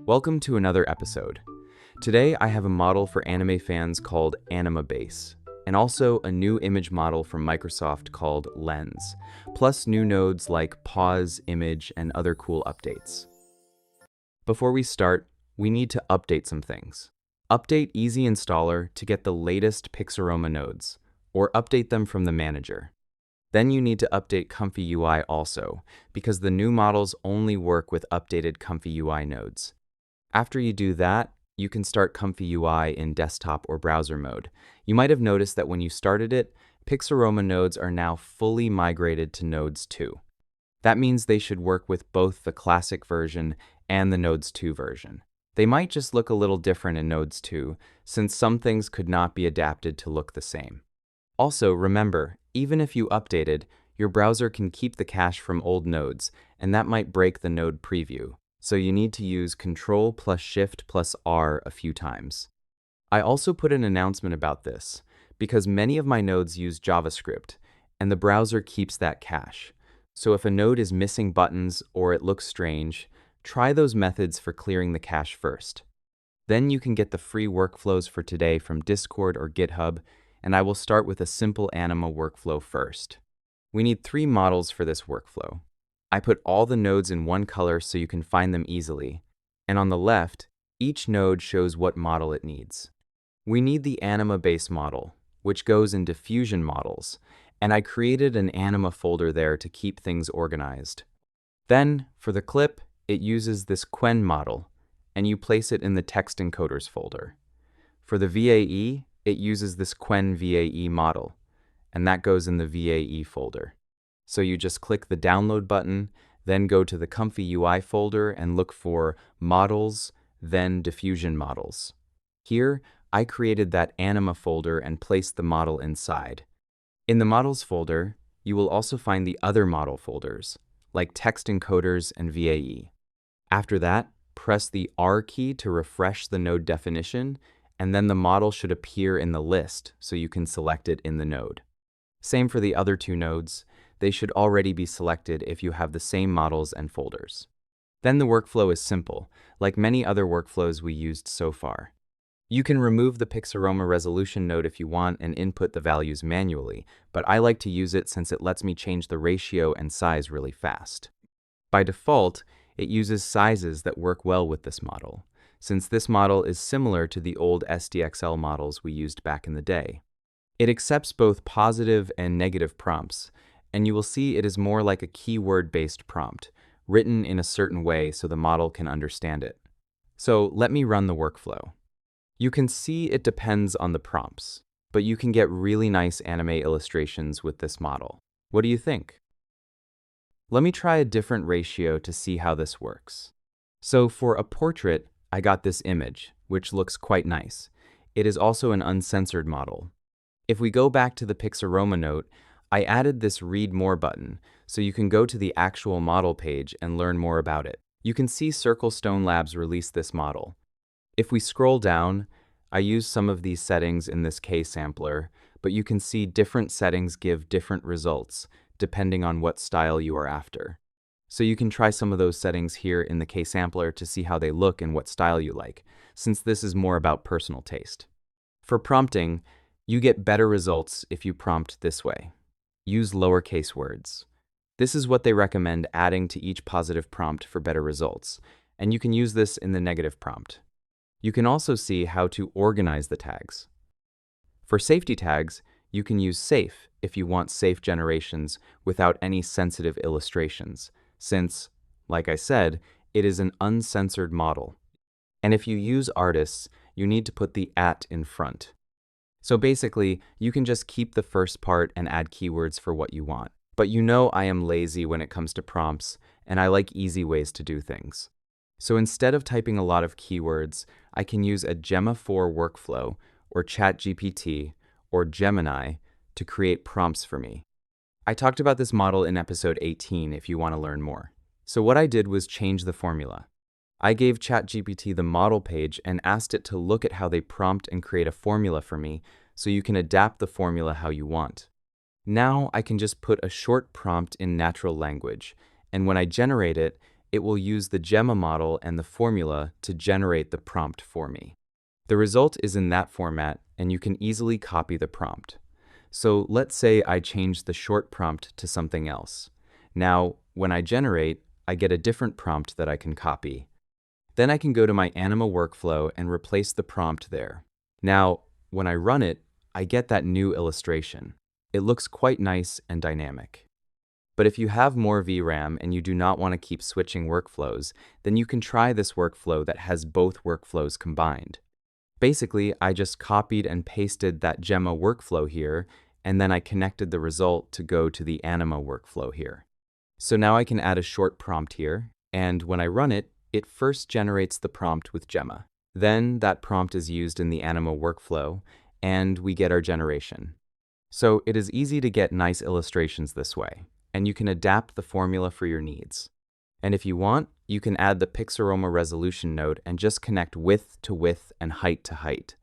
Welcome to another episode. Today I have a model for anime fans called Anima Base, and also a new image model from Microsoft called Lens, plus new nodes like Pause Image and other cool updates. Before we start, we need to update some things. Update Easy Installer to get the latest Pixaroma nodes, or update them from the manager. Then you need to update ComfyUI also, because the new models only work with updated ComfyUI nodes. After you do that, you can start ComfyUI in desktop or browser mode. You might have noticed that when you started it, Pixaroma nodes are now fully migrated to Nodes 2. That means they should work with both the classic version and the Nodes 2 version. They might just look a little different in Nodes 2, since some things could not be adapted to look the same. Also, remember, even if you updated, your browser can keep the cache from old nodes, and that might break the node preview. So you need to use Ctrl plus Shift plus R a few times. I also put an announcement about this, because many of my nodes use JavaScript, and the browser keeps that cache. So if a node is missing buttons or it looks strange, try those methods for clearing the cache first. Then you can get the free workflows for today from Discord or GitHub, and I will start with a simple Anima workflow first. We need 3 models for this workflow. I put all the nodes in one color so you can find them easily, and on the left, each node shows what model it needs. We need the Anima Base model, which goes in Diffusion Models, and I created an Anima folder there to keep things organized. Then, for the clip, it uses this Quen model, and you place it in the Text Encoders folder. For the VAE, it uses this Quen VAE model, and that goes in the VAE folder. So you just click the download button, then go to the ComfyUI folder and look for Models, then Diffusion Models. Here, I created that Anima folder and placed the model inside. In the Models folder, you will also find the other model folders, like Text Encoders and VAE. After that, press the R key to refresh the node definition, and then the model should appear in the list so you can select it in the node. Same for the other 2 nodes. They should already be selected if you have the same models and folders. Then the workflow is simple, like many other workflows we used so far. You can remove the Pixaroma resolution node if you want and input the values manually, but I like to use it since it lets me change the ratio and size really fast. By default, it uses sizes that work well with this model, since this model is similar to the old SDXL models we used back in the day. It accepts both positive and negative prompts, and you will see it is more like a keyword-based prompt, written in a certain way so the model can understand it. So let me run the workflow. You can see it depends on the prompts, but you can get really nice anime illustrations with this model. What do you think? Let me try a different ratio to see how this works. So for a portrait, I got this image, which looks quite nice. It is also an uncensored model. If we go back to the Pixaroma note, I added this Read More button, so you can go to the actual model page and learn more about it. You can see Circle Stone Labs released this model. If we scroll down, I use some of these settings in this K-sampler, but you can see different settings give different results, depending on what style you are after. So you can try some of those settings here in the K-sampler to see how they look and what style you like, since this is more about personal taste. For prompting, you get better results if you prompt this way. Use lowercase words. This is what they recommend adding to each positive prompt for better results, and you can use this in the negative prompt. You can also see how to organize the tags. For safety tags, you can use safe if you want safe generations without any sensitive illustrations, since, like I said, it is an uncensored model. And if you use artists, you need to put the @ in front. So basically, you can just keep the first part and add keywords for what you want. But you know I am lazy when it comes to prompts, and I like easy ways to do things. So instead of typing a lot of keywords, I can use a Gemma 4 workflow, or ChatGPT, or Gemini to create prompts for me. I talked about this model in episode 18 if you want to learn more. So what I did was change the formula. I gave ChatGPT the model page and asked it to look at how they prompt and create a formula for me so you can adapt the formula how you want. Now I can just put a short prompt in natural language, and when I generate it, it will use the Gemma model and the formula to generate the prompt for me. The result is in that format, and you can easily copy the prompt. So let's say I change the short prompt to something else. Now, when I generate, I get a different prompt that I can copy. Then I can go to my Anima workflow and replace the prompt there. Now, when I run it, I get that new illustration. It looks quite nice and dynamic. But if you have more VRAM and you do not want to keep switching workflows, then you can try this workflow that has both workflows combined. Basically, I just copied and pasted that Gemma workflow here, and then I connected the result to go to the Anima workflow here. So now I can add a short prompt here, and when I run it, it first generates the prompt with Gemma. Then that prompt is used in the Anima workflow, and we get our generation. So it is easy to get nice illustrations this way, and you can adapt the formula for your needs. And if you want, you can add the Pixaroma resolution node and just connect width to width and height to height.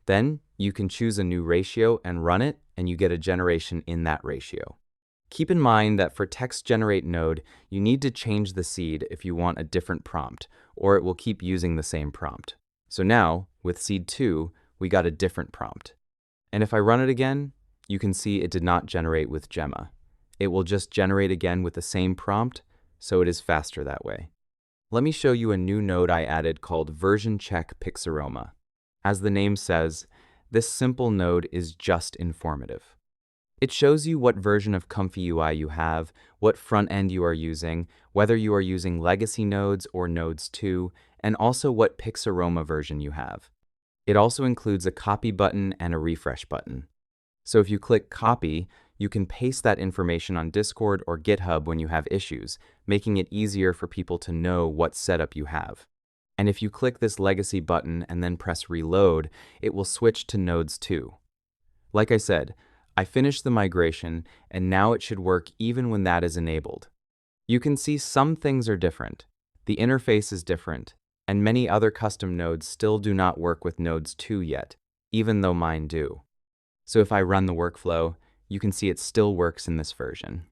Then you can choose a new ratio and run it, and you get a generation in that ratio. Keep in mind that for text generate node, you need to change the seed if you want a different prompt, or it will keep using the same prompt. So now, with seed 2, we got a different prompt. And if I run it again, you can see it did not generate with Gemma. It will just generate again with the same prompt, so it is faster that way. Let me show you a new node I added called Version Check Pixaroma. As the name says, this simple node is just informative. It shows you what version of ComfyUI you have, what front end you are using, whether you are using legacy nodes or nodes 2, and also what Pixaroma version you have. It also includes a copy button and a refresh button. So if you click copy, you can paste that information on Discord or GitHub when you have issues, making it easier for people to know what setup you have. And if you click this legacy button and then press reload, it will switch to nodes 2. Like I said, I finished the migration, and now it should work even when that is enabled. You can see some things are different. The interface is different, and many other custom nodes still do not work with nodes 2 yet, even though mine do. So if I run the workflow, you can see it still works in this version.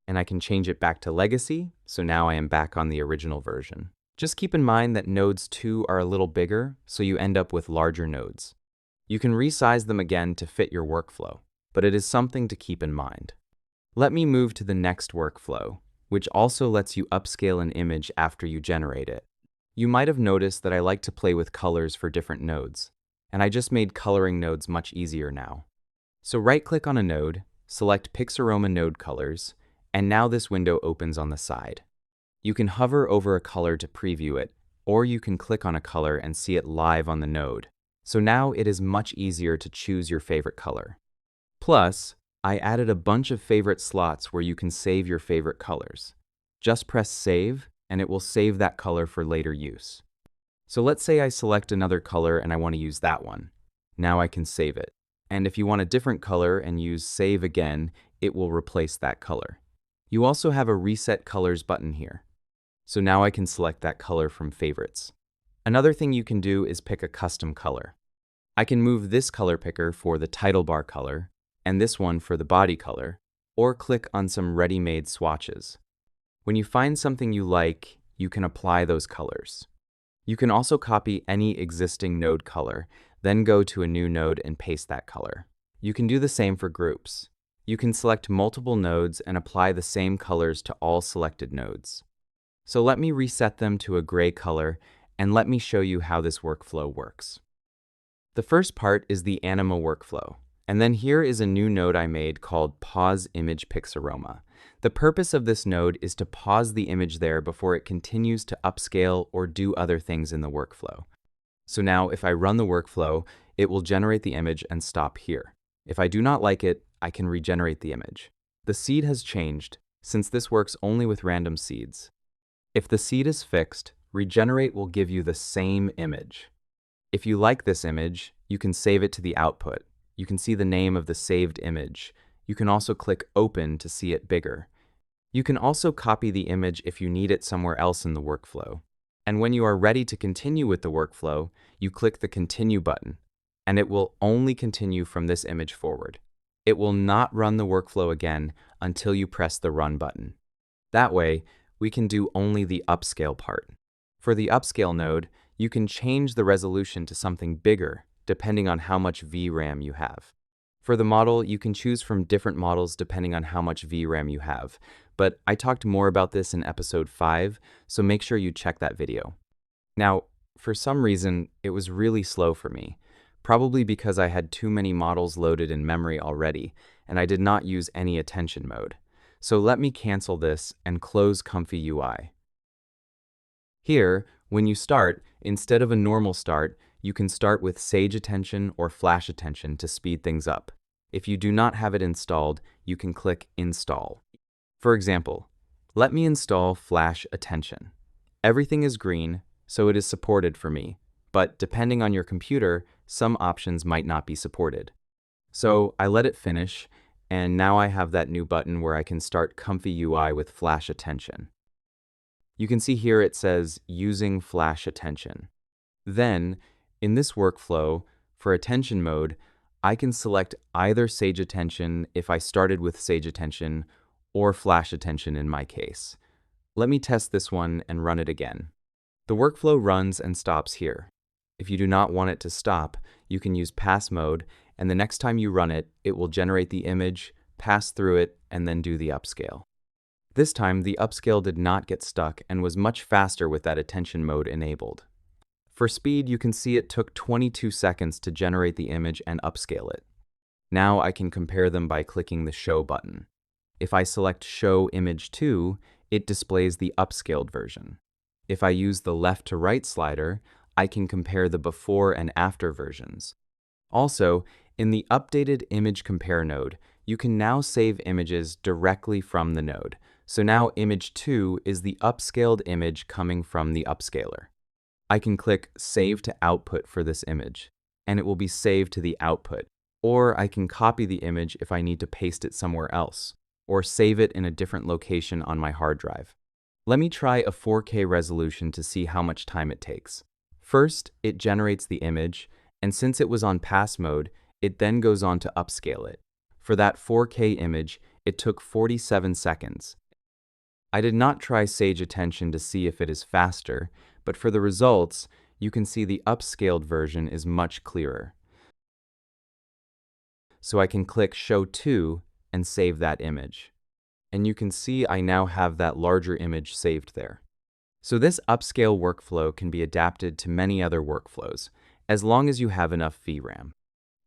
And I can change it back to legacy, so now I am back on the original version. Just keep in mind that nodes 2 are a little bigger, so you end up with larger nodes. You can resize them again to fit your workflow, but it is something to keep in mind. Let me move to the next workflow, which also lets you upscale an image after you generate it. You might have noticed that I like to play with colors for different nodes, and I just made coloring nodes much easier now. So right-click on a node, select Pixaroma Node Colors, and now this window opens on the side. You can hover over a color to preview it, or you can click on a color and see it live on the node. So now it is much easier to choose your favorite color. Plus, I added a bunch of favorite slots where you can save your favorite colors. Just press Save, and it will save that color for later use. So let's say I select another color and I want to use that one. Now I can save it. And if you want a different color and use Save again, it will replace that color. You also have a Reset Colors button here. So now I can select that color from favorites. Another thing you can do is pick a custom color. I can move this color picker for the title bar color, and this one for the body color, or click on some ready-made swatches. When you find something you like, you can apply those colors. You can also copy any existing node color, then go to a new node and paste that color. You can do the same for groups. You can select multiple nodes and apply the same colors to all selected nodes. So let me reset them to a gray color, and let me show you how this workflow works. The first part is the Anima workflow, and then here is a new node I made called Pause Image Pixaroma. The purpose of this node is to pause the image there before it continues to upscale or do other things in the workflow. So now if I run the workflow, it will generate the image and stop here. If I do not like it, I can regenerate the image. The seed has changed, since this works only with random seeds. If the seed is fixed, regenerate will give you the same image. If you like this image, you can save it to the output. You can see the name of the saved image. You can also click Open to see it bigger. You can also copy the image if you need it somewhere else in the workflow. And when you are ready to continue with the workflow, you click the Continue button, and it will only continue from this image forward. It will not run the workflow again until you press the Run button. That way, we can do only the upscale part. For the upscale node, you can change the resolution to something bigger, depending on how much VRAM you have. For the model, you can choose from different models depending on how much VRAM you have, but I talked more about this in episode 5, so make sure you check that video. Now, for some reason, it was really slow for me, probably because I had too many models loaded in memory already, and I did not use any attention mode. So let me cancel this and close ComfyUI. Here, when you start, instead of a normal start, you can start with Sage Attention or Flash Attention to speed things up. If you do not have it installed, you can click Install. For example, let me install Flash Attention. Everything is green, so it is supported for me, but depending on your computer, some options might not be supported. So I let it finish, and now I have that new button where I can start ComfyUI with Flash Attention. You can see here it says Using Flash Attention. Then, in this workflow, for attention mode, I can select either Sage Attention if I started with Sage Attention, or Flash Attention in my case. Let me test this one and run it again. The workflow runs and stops here. If you do not want it to stop, you can use Pass mode, and the next time you run it, it will generate the image, pass through it, and then do the upscale. This time, the upscale did not get stuck and was much faster with that attention mode enabled. For speed, you can see it took 22 seconds to generate the image and upscale it. Now I can compare them by clicking the Show button. If I select Show Image 2, it displays the upscaled version. If I use the left to right slider, I can compare the before and after versions. Also, in the Updated Image Compare node, you can now save images directly from the node. So now image 2 is the upscaled image coming from the upscaler. I can click Save to Output for this image, and it will be saved to the output. Or I can copy the image if I need to paste it somewhere else, or save it in a different location on my hard drive. Let me try a 4K resolution to see how much time it takes. First, it generates the image, and since it was on pass mode, it then goes on to upscale it. For that 4K image, it took 47 seconds. I did not try Sage Attention to see if it is faster, but for the results, you can see the upscaled version is much clearer. So I can click Show To and save that image. And you can see I now have that larger image saved there. So this upscale workflow can be adapted to many other workflows, as long as you have enough VRAM.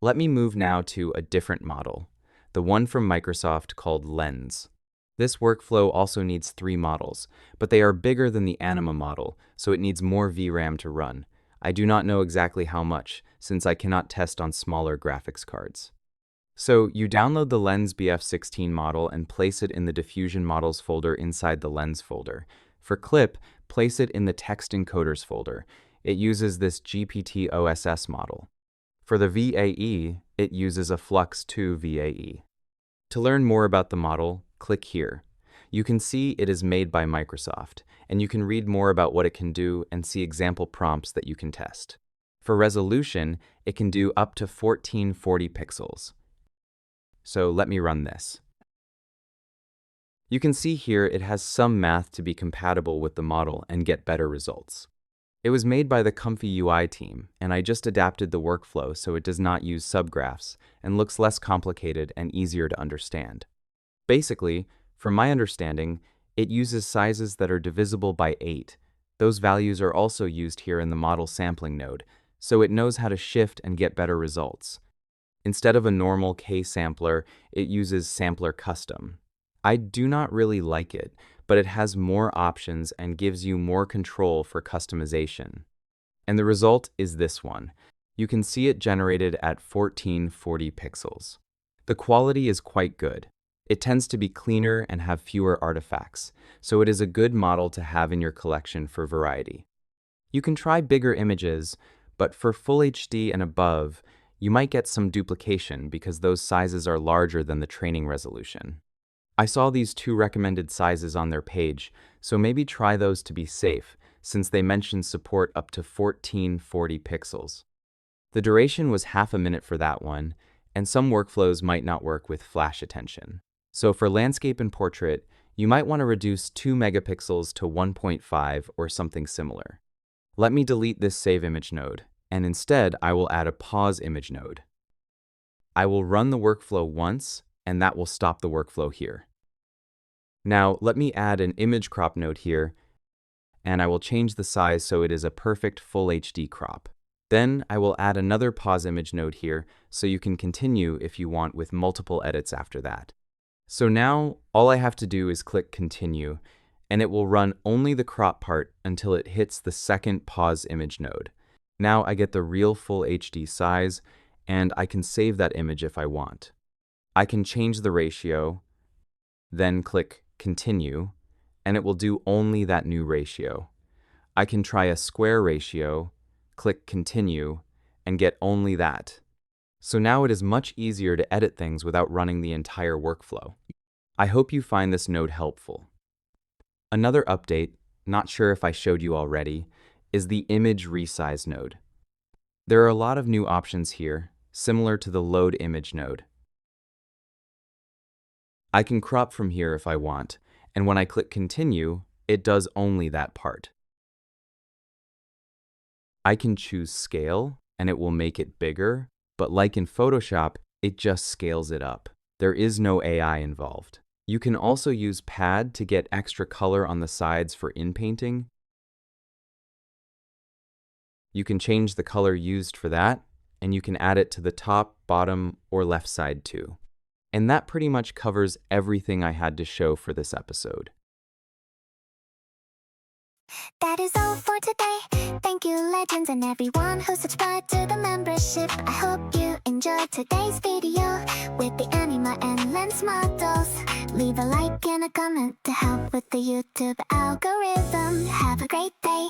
Let me move now to a different model, the one from Microsoft called Lens. This workflow also needs 3 models, but they are bigger than the Anima model, so it needs more VRAM to run. I do not know exactly how much, since I cannot test on smaller graphics cards. So you download the Lens BF16 model and place it in the Diffusion Models folder inside the Lens folder. For Clip, place it in the Text Encoders folder. It uses this GPT OSS model. For the VAE, it uses a Flux 2 VAE. To learn more about the model, click here. You can see it is made by Microsoft, and you can read more about what it can do and see example prompts that you can test. For resolution, it can do up to 1440 pixels. So let me run this. You can see here it has some math to be compatible with the model and get better results. It was made by the ComfyUI team, and I just adapted the workflow so it does not use subgraphs and looks less complicated and easier to understand. Basically, from my understanding, it uses sizes that are divisible by 8. Those values are also used here in the model sampling node, so it knows how to shift and get better results. Instead of a normal K-sampler, it uses Sampler Custom. I do not really like it, but it has more options and gives you more control for customization. And the result is this one. You can see it generated at 1440 pixels. The quality is quite good. It tends to be cleaner and have fewer artifacts, so it is a good model to have in your collection for variety. You can try bigger images, but for Full HD and above, you might get some duplication because those sizes are larger than the training resolution. I saw these 2 recommended sizes on their page, so maybe try those to be safe, since they mention support up to 1440 pixels. The duration was half a minute for that one, and some workflows might not work with flash attention. So for landscape and portrait, you might want to reduce 2 megapixels to 1.5 or something similar. Let me delete this save image node, and instead I will add a pause image node. I will run the workflow once, and that will stop the workflow here. Now let me add an image crop node here, and I will change the size so it is a perfect full HD crop. Then I will add another pause image node here so you can continue if you want with multiple edits after that. So now all I have to do is click continue, and it will run only the crop part until it hits the second pause image node. Now I get the real full HD size, and I can save that image if I want. I can change the ratio, then click continue, and it will do only that new ratio. I can try a square ratio, click continue, and get only that. So now it is much easier to edit things without running the entire workflow. I hope you find this node helpful. Another update, not sure if I showed you already, is the image resize node. There are a lot of new options here, similar to the load image node. I can crop from here if I want, and when I click continue, it does only that part. I can choose scale, and it will make it bigger, but like in Photoshop, it just scales it up. There is no AI involved. You can also use pad to get extra color on the sides for inpainting. You can change the color used for that, and you can add it to the top, bottom, or left side too. And that pretty much covers everything I had to show for this episode. That is all for today. Thank you, legends, and everyone who subscribed to the membership. I hope you enjoyed today's video with the Anima and Lens models. Leave a like and a comment to help with the YouTube algorithm. Have a great day.